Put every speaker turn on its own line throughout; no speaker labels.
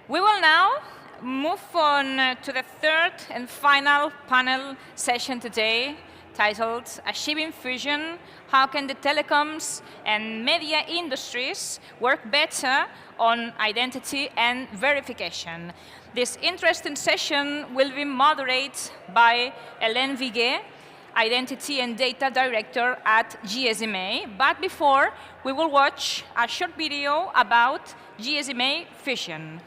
We will now move on to the third and final panel session today, titled Achieving Fusion, How Can the Telecoms and Media Industries Work Better on Identity and Verification. This interesting session will be moderated by Helene Vigue, Identity and Data Director at GSMA. But before, we will watch a short video about GSMA Fusion.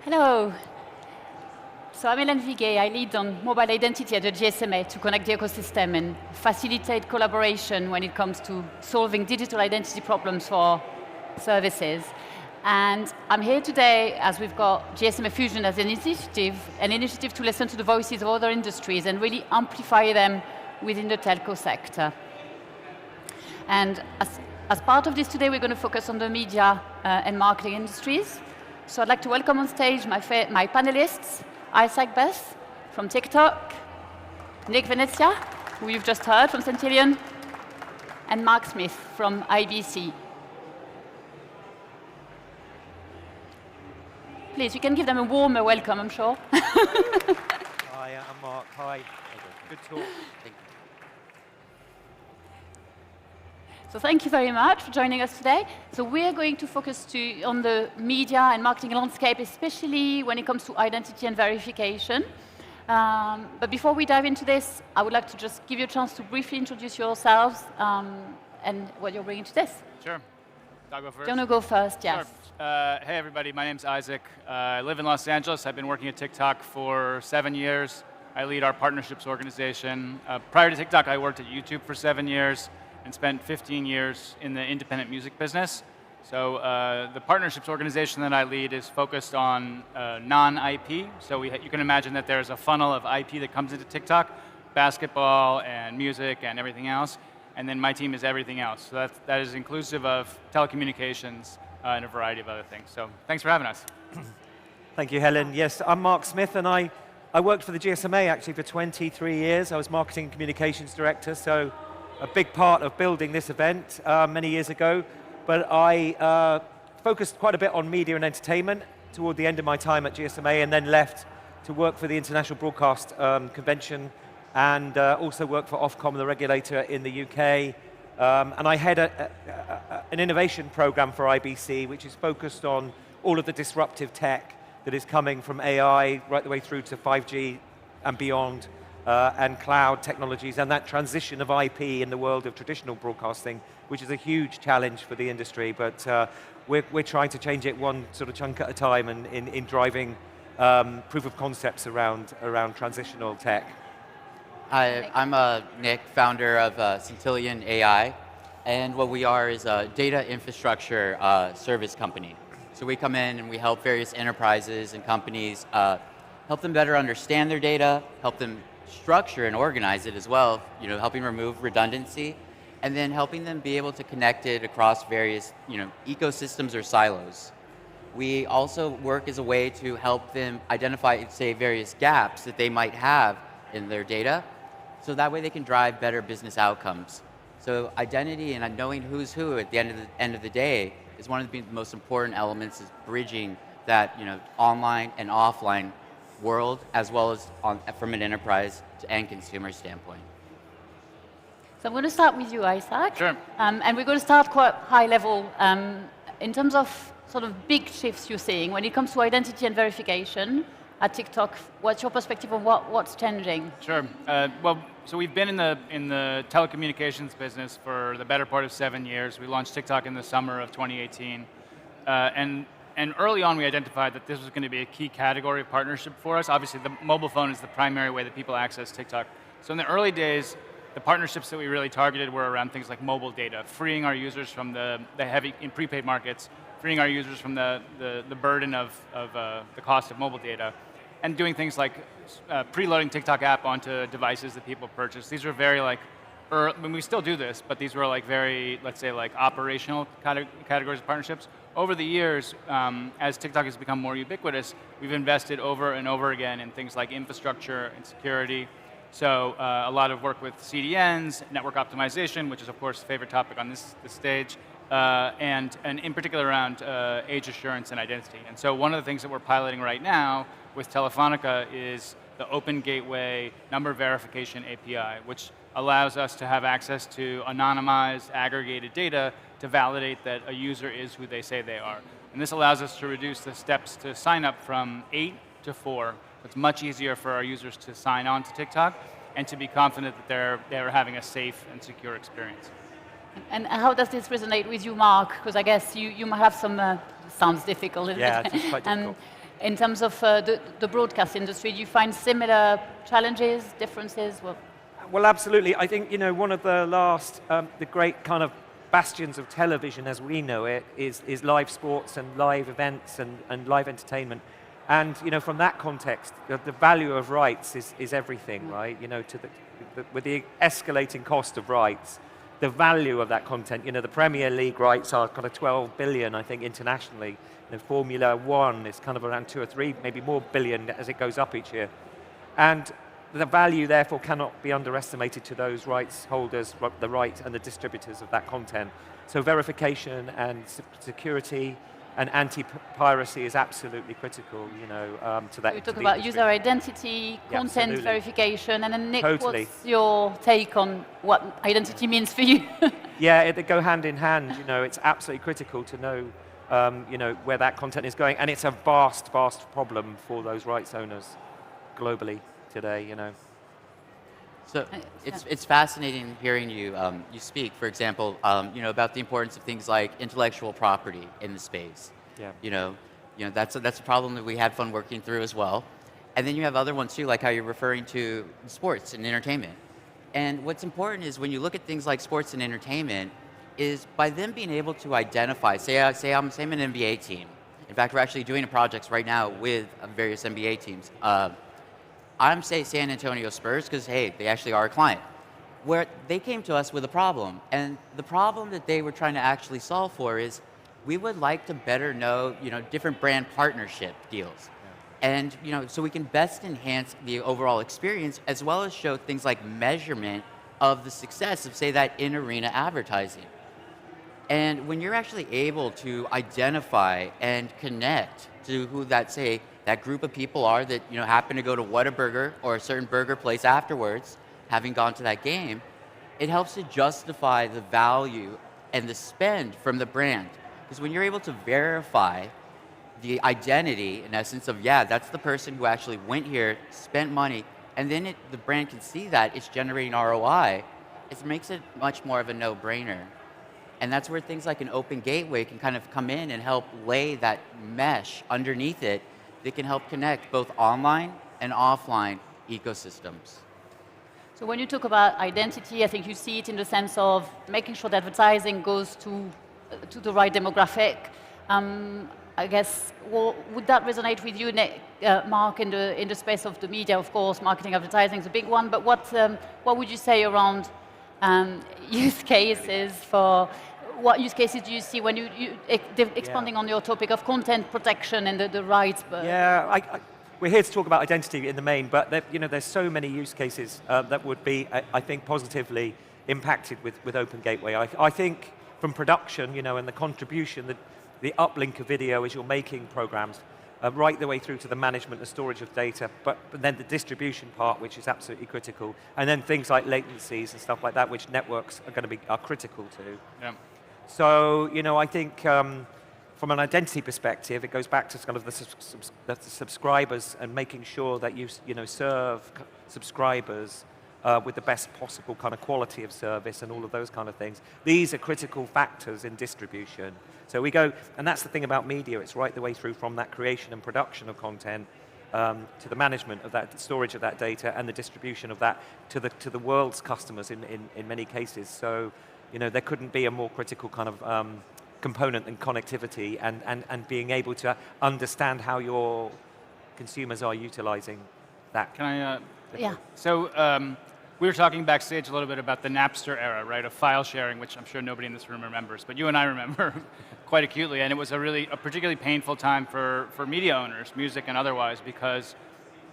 Hello. So I'm Helene Vigue. I lead on mobile identity at the GSMA to connect the ecosystem and facilitate collaboration when it comes to solving digital identity problems for services. And I'm here today as we've got GSMA Fusion as an initiative to listen to the voices of other industries and really amplify them within the telco sector. And as part of this today, we're going to focus on the media and marketing industries. So I'd like to welcome on stage my panelists, Isaac Beth from TikTok, Nick Venezia, who you've just heard from Centillion, and Mark Smith from IBC. Please, you can give them a warmer welcome, I'm sure.
Hi, I'm Mark. Hi. Good talk. Thank you.
So thank you very much for joining us today. So we're going to focus on the media and marketing landscape, especially when it comes to identity and verification. But before we dive into this, I would like to just give you a chance to briefly introduce yourselves and what you're bringing to this.
Sure. I'll go first.
Do you want to go first? Yes.
Sure. Hey, everybody. My name's Isaac. I live in Los Angeles. I've been working at TikTok for 7 years. I lead our partnerships organization. Prior to TikTok, I worked at YouTube for 7 years and spent 15 years in the independent music business. So the partnerships organization that I lead is focused on non-IP. So you can imagine that there's a funnel of IP that comes into TikTok, basketball and music and everything else. And then my team is everything else. So that is inclusive of telecommunications and a variety of other things. So thanks for having us.
Thank you, Helen. Yes, I'm Mark Smith, and I worked for the GSMA actually for 23 years. I was marketing and communications director, so a big part of building this event many years ago. But I focused quite a bit on media and entertainment toward the end of my time at GSMA, and then left to work for the International Broadcast Convention, and also worked for Ofcom, the regulator in the UK. And I head an innovation program for IBC, which is focused on all of the disruptive tech that is coming from AI right the way through to 5G and beyond, and cloud technologies, and that transition of IP in the world of traditional broadcasting, which is a huge challenge for the industry. But we're trying to change it one sort of chunk at a time, and in driving proof of concepts around transitional tech.
Hi, I'm Nick, founder of Centillion.ai, and what we are is a data infrastructure service company. So we come in and we help various enterprises and companies help them better understand their data, help them structure and organize it as well, helping remove redundancy, and then helping them be able to connect it across various ecosystems or silos. We also work as a way to help them identify, say, various gaps that they might have in their data, so that way they can drive better business outcomes. So identity and knowing who's who at the end of the day is one of the most important elements, is bridging that online and offline world, as well as from an enterprise and consumer standpoint.
So I'm going to start with you, Isaac.
Sure.
And we're going to start quite high level. In terms of sort of big shifts you're seeing when it comes to identity and verification at TikTok, what's your perspective on what's changing?
Sure. So we've been in the telecommunications business for the better part of 7 years. We launched TikTok in the summer of 2018. And early on, we identified that this was going to be a key category of partnership for us. Obviously, the mobile phone is the primary way that people access TikTok. So in the early days, the partnerships that we really targeted were around things like mobile data, freeing our users from the heavy, in prepaid markets, freeing our users from the burden of the cost of mobile data, and doing things like preloading TikTok app onto devices that people purchase. These were very we still do this, but these were very, let's say, operational categories of partnerships. Over the years, as TikTok has become more ubiquitous, we've invested over and over again in things like infrastructure and security, So a lot of work with CDNs, network optimization, which is of course a favorite topic on this stage, and in particular around age assurance and identity. And so one of the things that we're piloting right now with Telefonica is the Open Gateway Number Verification API, which allows us to have access to anonymized, aggregated data to validate that a user is who they say they are. And this allows us to reduce the steps to sign up from 8 to 4. It's much easier for our users to sign on to TikTok and to be confident that they're having a safe and secure experience.
And how does this resonate with you, Mark? Because I guess you might have some, sounds difficult.
Yeah, it's quite difficult.
In terms of the broadcast industry, do you find similar challenges, differences?
Well, absolutely. I think, one of the last, the great kind of bastions of television as we know it is live sports and live events and live entertainment. And, from that context, the value of rights is everything, right? With the escalating cost of rights, the value of that content, the Premier League rights are kind of 12 billion, I think, internationally. Formula One is kind of around 2 or 3, maybe more billion as it goes up each year. And the value, therefore, cannot be underestimated to those rights holders, the rights and the distributors of that content. So verification and security and anti-piracy is absolutely critical, to that.
We talk about user identity, content verification, and then Nick,
Totally.
What's your take on what identity means for you?
Yeah, they go hand in hand. It's absolutely critical to know, where that content is going, and it's a vast, vast problem for those rights owners globally today.
So it's fascinating hearing you you speak, for example, about the importance of things like intellectual property in the space.
Yeah.
That's a problem that we had fun working through as well. And then you have other ones too, like how you're referring to sports and entertainment. And what's important is when you look at things like sports and entertainment, is by them being able to identify, say I'm an NBA team. In fact, we're actually doing projects right now with various NBA teams. I'm say San Antonio Spurs because, hey, they actually are a client. Where they came to us with a problem, and the problem that they were trying to actually solve for is we would like to better know, different brand partnership deals. Yeah. And, so we can best enhance the overall experience as well as show things like measurement of the success of, say, that in-arena advertising. And when you're actually able to identify and connect to who that group of people are that happen to go to Whataburger or a certain burger place afterwards, having gone to that game, it helps to justify the value and the spend from the brand. Because when you're able to verify the identity, in essence, of, that's the person who actually went here, spent money, and then the brand can see that it's generating ROI, it makes it much more of a no-brainer. And that's where things like an open gateway can kind of come in and help lay that mesh underneath it that can help connect both online and offline ecosystems.
So when you talk about identity, I think you see it in the sense of making sure that advertising goes to the right demographic. I guess, would that resonate with you, Nick, Mark, in the space of the media? Of course, marketing, advertising is a big one, but what would you say around use cases for? What use cases do you see when expanding on your topic of content protection and the rights?
Yeah, we're here to talk about identity in the main, but there's so many use cases that would be, I think, positively impacted with Open Gateway. I think from production, and the contribution, the uplink of video as you're making programs, right the way through to the management and storage of data, but then the distribution part, which is absolutely critical, and then things like latencies and stuff like that, which networks are critical to.
Yeah.
So, I think from an identity perspective, it goes back to kind of the subscribers and making sure that you serve subscribers with the best possible kind of quality of service and all of those kind of things. These are critical factors in distribution. So we go, and that's the thing about media, it's right the way through from that creation and production of content to the management of that, storage of that data, and the distribution of that to the world's customers in many cases. So, there couldn't be a more critical kind of component than connectivity and being able to understand how your consumers are utilizing that.
Can I?
Yeah.
So we were talking backstage a little bit about the Napster era, right, of file sharing, which I'm sure nobody in this room remembers, but you and I remember quite acutely, and it was a particularly painful time for media owners, music and otherwise, because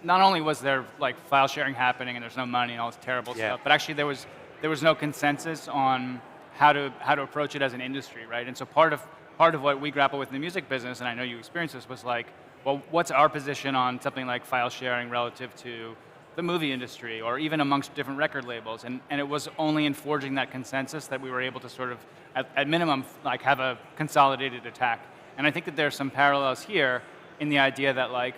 not only was there like file sharing happening and there's no money and all this terrible stuff, but actually there was no consensus on how to approach it as an industry, right? And so part of what we grapple with in the music business, and I know you experienced this, was like, well, what's our position on something like file sharing relative to the movie industry, or even amongst different record labels? And it was only in forging that consensus that we were able to sort of, at minimum, like have a consolidated attack. And I think that there's some parallels here in the idea that like,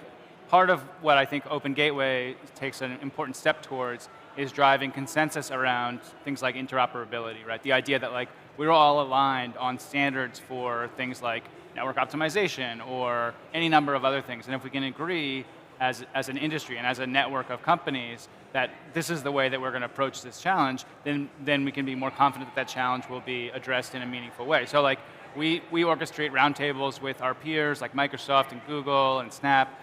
part of what I think Open Gateway takes an important step towards is driving consensus around things like interoperability, right? The idea that like, we're all aligned on standards for things like network optimization or any number of other things. And if we can agree as an industry and as a network of companies that this is the way that we're going to approach this challenge, then we can be more confident that challenge will be addressed in a meaningful way. So like, we orchestrate roundtables with our peers like Microsoft and Google and Snap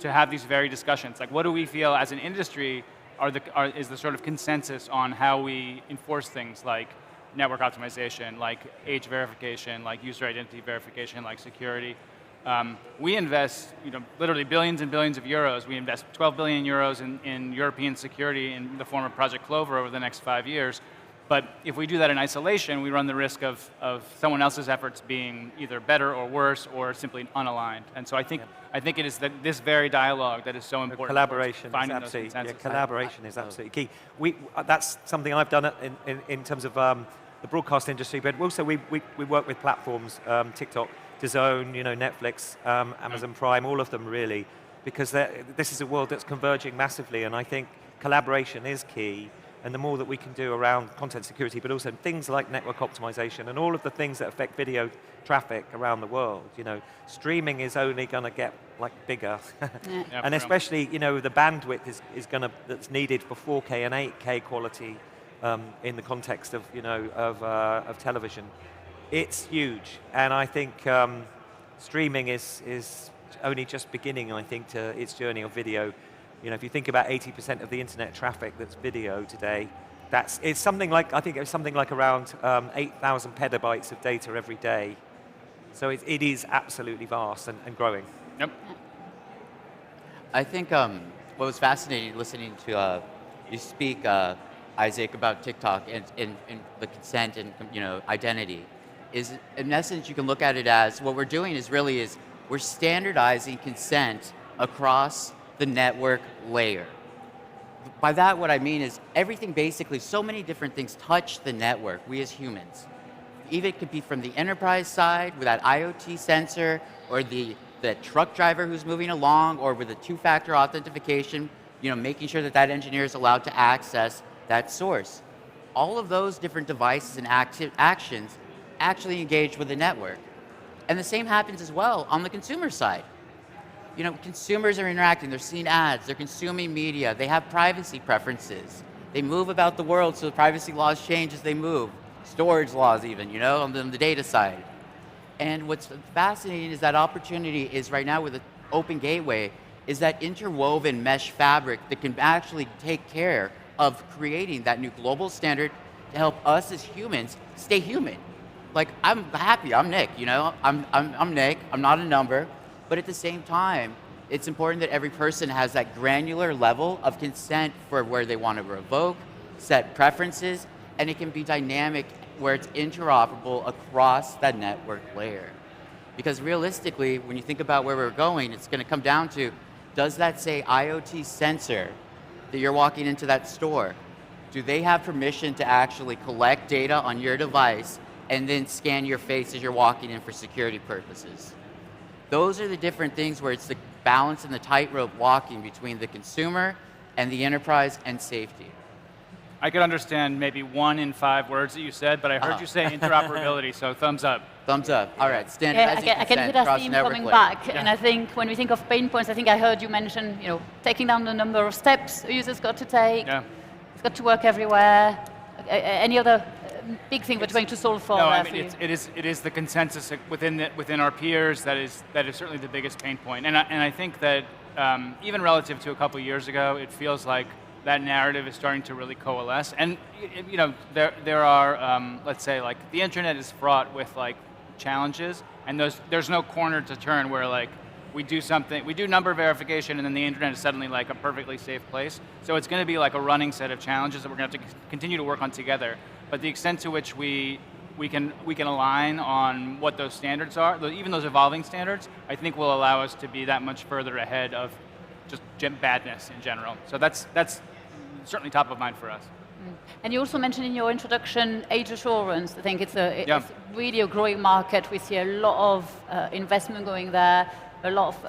to have these very discussions. Like, what do we feel as an industry is the sort of consensus on how we enforce things like network optimization, like age verification, like user identity verification, like security. We invest, literally billions and billions of euros. We invest 12 billion euros in European security in the form of Project Clover over the next 5 years. But if we do that in isolation, we run the risk of someone else's efforts being either better or worse or simply unaligned. And so I think it is this very dialogue that is so important.
Collaboration
finding
is absolutely,
those consensus.
collaboration is absolutely key. That's something I've done in terms of the broadcast industry, but also we work with platforms, TikTok, DAZN, Netflix, Amazon Prime, all of them really, because this is a world that's converging massively, and I think collaboration is key. And the more that we can do around content security, but also things like network optimization and all of the things that affect video traffic around the world, streaming is only going to get like bigger, and especially the bandwidth that's needed for 4K and 8K quality in the context of of television. It's huge, and I think streaming is only just beginning. I think to its journey of video. If you think about 80% of the internet traffic that's video today, it's something like around 8,000 petabytes of data every day. So it is absolutely vast and growing.
Yep.
I think what was fascinating listening to you speak, Isaac, about TikTok and the consent and identity is, in essence, you can look at it as what we're doing is we're standardizing consent across the network layer. By that, what I mean is everything basically, so many different things touch the network, we as humans. Even it could be from the enterprise side with that IoT sensor, or the truck driver who's moving along, or with the two-factor authentication, making sure that engineer is allowed to access that source. All of those different devices and actions actually engage with the network. And the same happens as well on the consumer side. Consumers are interacting, they're seeing ads, they're consuming media, they have privacy preferences. They move about the world, so the privacy laws change as they move. Storage laws even, on the data side. And what's fascinating is that opportunity is right now with the Open Gateway, is that interwoven mesh fabric that can actually take care of creating that new global standard to help us as humans stay human. Like, I'm happy, I'm Nick, I'm Nick, I'm not a number. But at the same time, it's important that every person has that granular level of consent for where they want to revoke, set preferences, and it can be dynamic where it's interoperable across that network layer. Because realistically, when you think about where we're going, it's going to come down to, does that say IoT sensor that you're walking into that store, do they have permission to actually collect data on your device and then scan your face as you're walking in for security purposes? Those are the different things where it's the balance and the tightrope walking between the consumer and the enterprise and safety.
I could understand maybe 1 in 5 words that you said, but I heard you say interoperability, so thumbs up.
Thumbs up. All right, standardizing
I can hear that theme coming back. Yeah. And I think when we think of pain points, I think I heard you mention, taking down the number of steps a user's got to take. Yeah. It's got to work everywhere. Any other big thing we're trying to solve for?
No, I mean it is the consensus within our peers that is certainly the biggest pain point, and I think that even relative to a couple of years ago, it feels like that narrative is starting to really coalesce. And there are let's say like the internet is fraught with like challenges, and there's no corner to turn where like we do something, we do number verification, and then the internet is suddenly like a perfectly safe place. So it's going to be like a running set of challenges that we're going to have to continue to work on together. But the extent to which we can align on what those standards are, even those evolving standards, I think will allow us to be that much further ahead of just badness in general. So that's certainly top of mind for us.
And you also mentioned in your introduction age assurance. I think it's really a growing market. We see a lot of investment going there.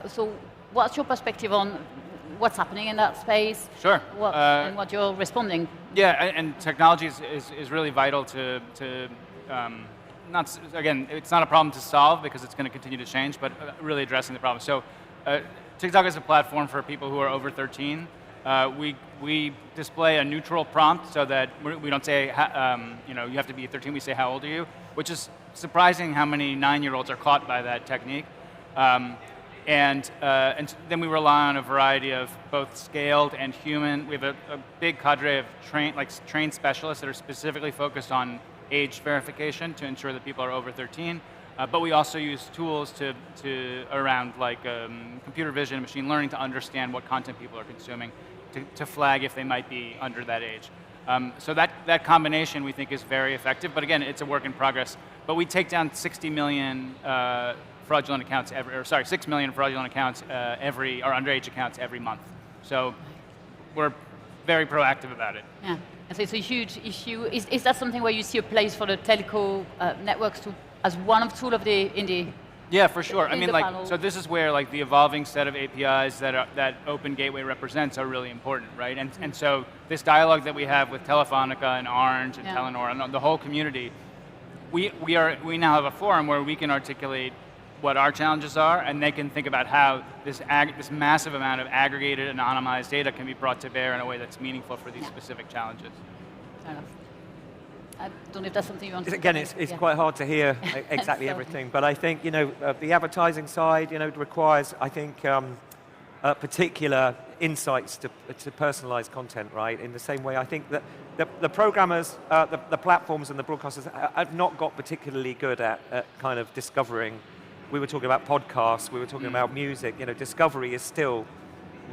So what's your perspective on what's happening in that space?
Sure.
And what you're responding?
Yeah, and technology is really vital to again, it's not a problem to solve because it's going to continue to change, but really addressing the problem. So TikTok is a platform for people who are over 13. We display a neutral prompt so that we don't say, you have to be 13, we say, how old are you? Which is surprising how many 9-year-olds are caught by that technique. And then we rely on a variety of both scaled and human. We have a big cadre of trained specialists that are specifically focused on age verification to ensure that people are over 13. But we also use tools around computer vision and machine learning to understand what content people are consuming, to flag if they might be under that age. So that combination we think is very effective, but again, it's a work in progress. But we take down 60 million fraudulent accounts 6 million fraudulent accounts or underage accounts every month. So we're very proactive about it.
Yeah, and so it's a huge issue. Is that something where you see a place for the telco networks as one of tool of
Yeah, for sure. I mean, so this is where the evolving set of APIs that Open Gateway represents are really important, right? And so this dialogue that we have with Telefonica and Orange and Telenor and the whole community, we now have a forum where we can articulate what our challenges are, and they can think about how this massive amount of aggregated, anonymized data can be brought to bear in a way that's meaningful for these specific challenges.
Fair enough. I don't know if that's something you want to...
Again, it's quite hard to hear exactly everything, but I think, the advertising side, requires, I think, particular insights to personalize content, right? In the same way, I think that the programmers, the platforms and the broadcasters have not got particularly good at kind of discovering. We were talking about podcasts, we were talking about music, discovery is still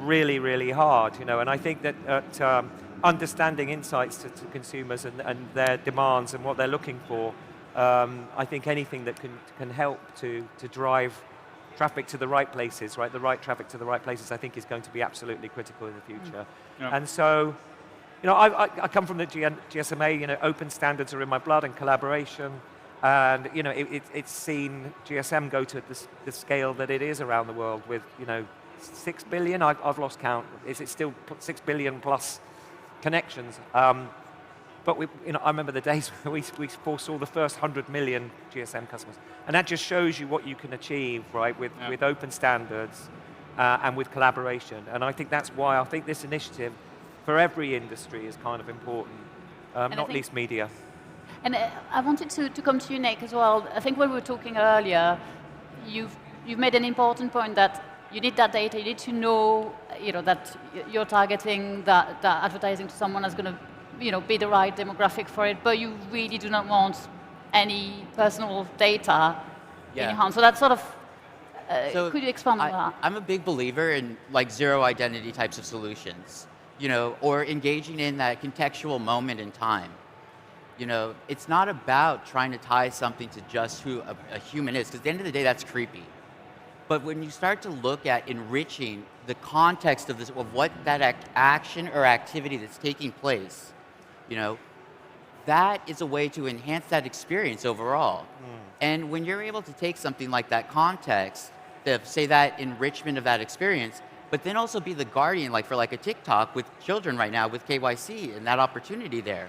really, really hard, and I think that understanding insights to consumers and their demands and what they're looking for, I think anything that can help to drive traffic to the right places, right? The right traffic to the right places, I think is going to be absolutely critical in the future. Yeah. And so, I come from the GSMA, open standards are in my blood and collaboration. And it's seen GSM go to the scale that it is around the world with 6 billion. I've lost count. Is it still 6 billion plus connections? But I remember the days when we foresaw the first 100 million GSM customers, and that just shows you what you can achieve, right? With open standards and with collaboration. And I think that's why I think this initiative for every industry is kind of important, not least media.
And I wanted to come to you, Nick, as well. I think when we were talking earlier, you've made an important point that you need that data. You need to know, that you're targeting that advertising to someone that's going to, be the right demographic for it. But you really do not want any personal data in your hand. So that's sort of. Could you expand on that?
I'm a big believer in zero identity types of solutions, or engaging in that contextual moment in time. It's not about trying to tie something to just who a human is, because at the end of the day, that's creepy. But when you start to look at enriching the context of what that action or activity that's taking place, that is a way to enhance that experience overall. And when you're able to take something like that context, say that enrichment of that experience, but then also be the guardian, for a TikTok with children right now with KYC and that opportunity there.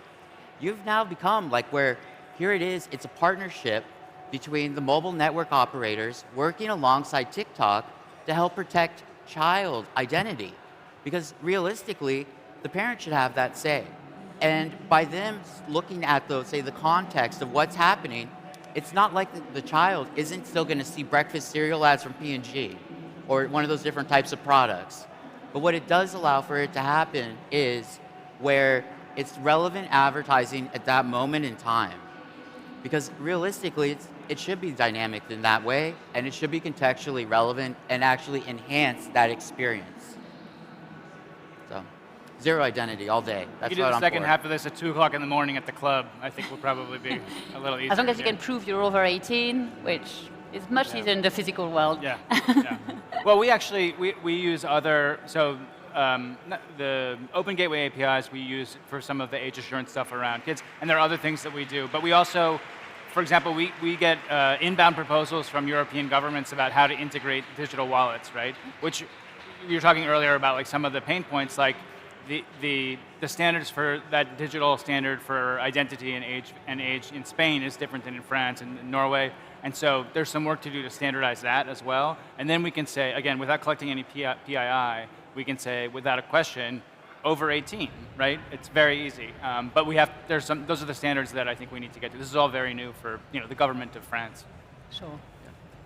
You've now become where here it is, it's a partnership between the mobile network operators working alongside TikTok to help protect child identity. Because realistically, the parent should have that say. And by them looking at the context of what's happening, it's not like the child isn't still going to see breakfast cereal ads from P&G or one of those different types of products. But what it does allow for it to happen is where it's relevant advertising at that moment in time. Because realistically, it should be dynamic in that way, and it should be contextually relevant and actually enhance that experience. So, zero identity all day. That's
You do
what
the
I'm
second
for.
half of this at 2 o'clock in the morning at the club, I think will probably be a little easier.
As long as you
yeah.
can prove you're over 18, which is much easier in the physical world.
Yeah, yeah. Well, we actually, we use other, so the Open Gateway APIs we use for some of the age assurance stuff around kids, and there are other things that we do. But we also, for example, we get inbound proposals from European governments about how to integrate digital wallets, right? Which you were talking earlier about, like some of the pain points, like the standards for that digital standard for identity and age in Spain is different than in France and in Norway. And so there's some work to do to standardize that as well. And then we can say, again, without collecting any PII, we can say, without a question, over 18, right? It's very easy. But we have, those are the standards that I think we need to get to. This is all very new for the government of France.
Sure.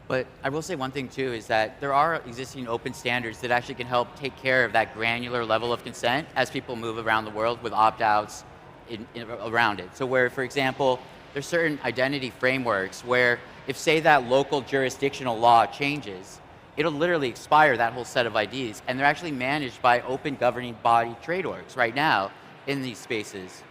But I will say one thing too, is that there are existing open standards that actually can help take care of that granular level of consent as people move around the world with opt-outs around it. So where, for example, there's certain identity frameworks where if, say, that local jurisdictional law changes, it'll literally expire that whole set of IDs, and they're actually managed by open governing body trade orgs right now in these spaces.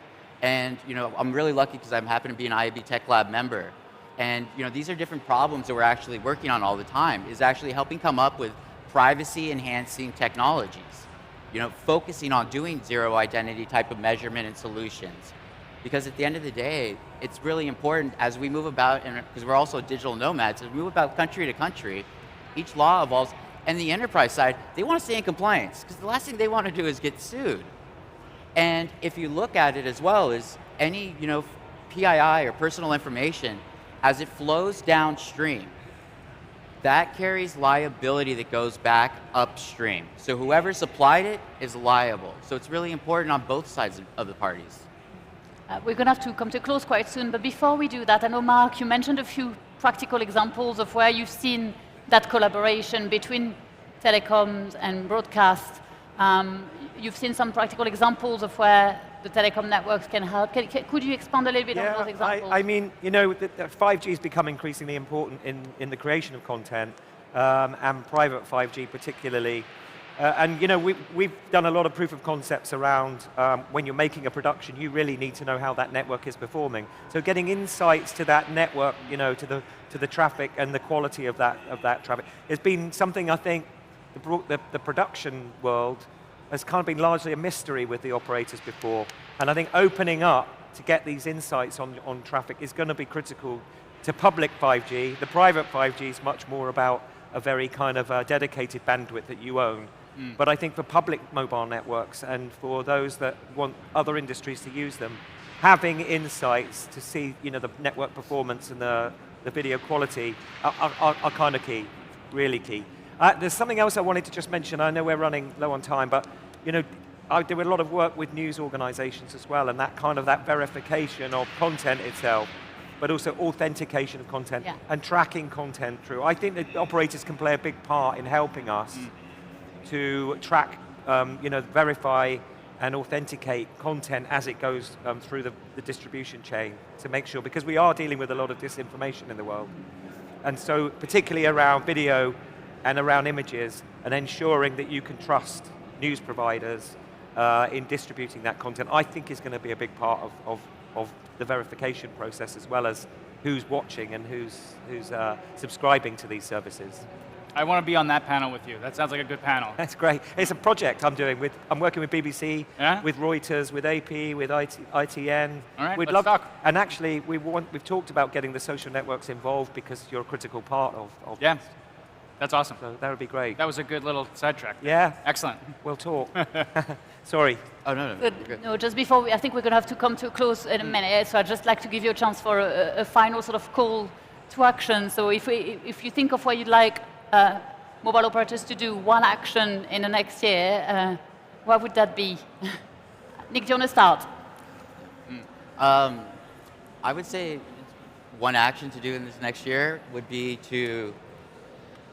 And I'm really lucky because I happen to be an IAB Tech Lab member. And these are different problems that we're actually working on all the time, is actually helping come up with privacy-enhancing technologies, focusing on doing zero identity type of measurement and solutions. Because at the end of the day, it's really important as we move about, and because we're also digital nomads, as we move about country to country, each law evolves. And the enterprise side, they want to stay in compliance, because the last thing they want to do is get sued. And if you look at it as well as any PII or personal information, as it flows downstream, that carries liability that goes back upstream. So whoever supplied it is liable. So it's really important on both sides of the parties.
We're going to have to come to a close quite soon, but before we do that, I know, Mark, you mentioned a few practical examples of where you've seen that collaboration between telecoms and broadcast. You've seen some practical examples of where the telecom networks can help. Could you expand a little bit on those examples?
I mean, 5G has become increasingly important in the creation of content, and private 5G particularly. And we've done a lot of proof of concepts around when you're making a production, you really need to know how that network is performing. So getting insights to that network, to the traffic and the quality of that traffic, has been something I think the production world has kind of been largely a mystery with the operators before. And I think opening up to get these insights on traffic is going to be critical to public 5G. The private 5G is much more about a very kind of dedicated bandwidth that you own. But I think for public mobile networks and for those that want other industries to use them, having insights to see the network performance and the video quality are kind of key, really key. There's something else I wanted to just mention. I know we're running low on time, but I do a lot of work with news organizations as well, and that verification of content itself, but also authentication of content and tracking content through. I think that operators can play a big part in helping us to track, verify and authenticate content as it goes through the distribution chain to make sure, because we are dealing with a lot of disinformation in the world. And so particularly around video and around images, and ensuring that you can trust news providers in distributing that content, I think is going to be a big part of the verification process, as well as who's watching and who's subscribing to these services.
I want to be on that panel with you. That sounds like a good panel.
That's great. It's a project I'm doing I'm working with BBC, with Reuters, with AP, with ITN.
All right,
We'd
let's talk.
And actually, we've talked about getting the social networks involved because you're a critical part of
Yeah,
this.
that's awesome.
So that would be great.
That was a good little sidetrack.
Yeah.
Excellent.
We'll talk. Sorry.
Oh, no.
Good. No, just before, I think we're going to have to come to a close in a minute, so I'd just like to give you a chance for a final sort of call to action. So if you think of what you'd like mobile operators to do, one action in the next year, what would that be? Nick, do you want to start?
I would say one action to do in this next year would be to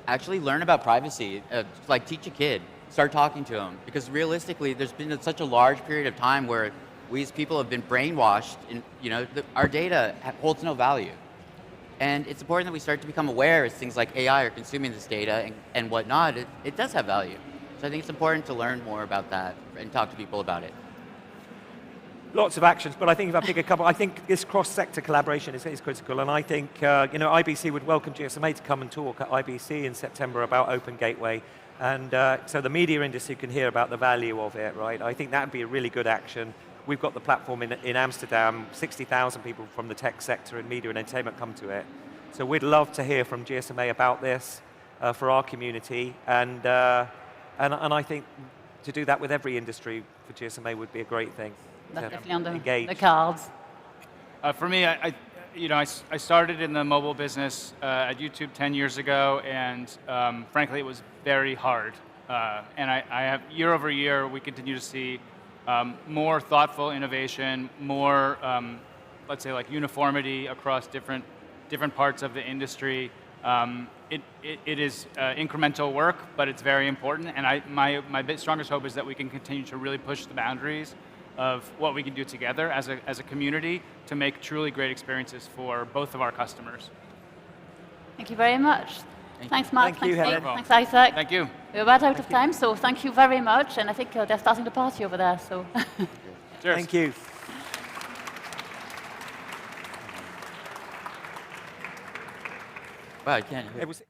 actually learn about privacy. Like teach a kid, start talking to them. Because realistically, there's been such a large period of time where we as people have been brainwashed, and our data holds no value. And it's important that we start to become aware as things like AI are consuming this data and whatnot, it does have value. So I think it's important to learn more about that and talk to people about it.
Lots of actions, but I think if I pick a couple, I think this cross-sector collaboration is critical, and I think IBC would welcome GSMA to come and talk at IBC in September about Open Gateway, and so the media industry can hear about the value of it, right? I think that would be a really good action. We've got the platform in Amsterdam, 60,000 people from the tech sector and media and entertainment come to it. So we'd love to hear from GSMA about this for our community, and I think to do that with every industry for GSMA would be a great thing.
That's definitely on
engage.
the cards.
For me, I started in the mobile business at YouTube 10 years ago, and frankly, it was very hard. And I have, year over year, we continue to see more thoughtful innovation, more, let's say, like uniformity across different parts of the industry. It is incremental work, but it's very important. And my strongest hope is that we can continue to really push the boundaries of what we can do together as a community to make truly great experiences for both of our customers.
Thank you very much. Thanks, Mark.
Thank you,
Thanks,
Helene.
Nick. Thanks, Isaac.
Thank you.
We're about out of time, so thank you very much. And I think they're starting the party over there. So.
Cheers.
Thank you.
Wow, I can't hear.
It was